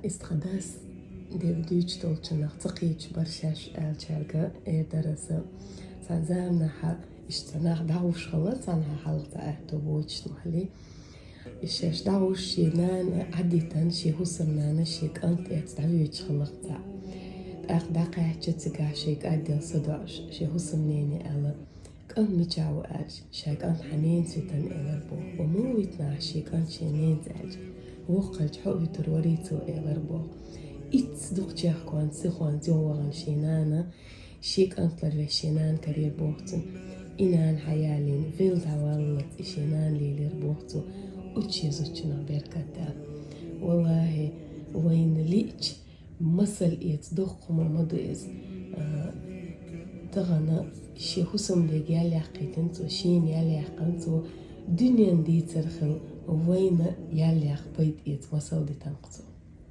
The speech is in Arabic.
استخداس دي بديش تولشنا تقيش برشاش الشارقة درسة سانزامنا حق اشتناخ دعوش خلاص عنها حلقة احتبوش محلي الشاش دعوش شينان عديتان شي هسمنا شيك أنت يتدعوش خلقتا أخداقي حجتك شيك أدل صدعش شي هسمنيني ألا كأن مجاو أج شاك أن حنين سيتن إلربو ومويتنا شيك أن شينين زاج وقلج حقي تروريتو إلربو إتصدق جاكوان سيخوان زيوغان شينانا شيك أنتلر في شينان كرير بوغتن إنان حيالين فيل تعوالت إشينان ليلير بوغتو وتشيزوشنا بيركتا والله وين ليش مثل يتصدق ومضيز تغنى شي حسم دي يالي حقيتنتو شين يالي حقنتو دنيا دي ترخل وين يالي حقيت يتمثل دي تنقصو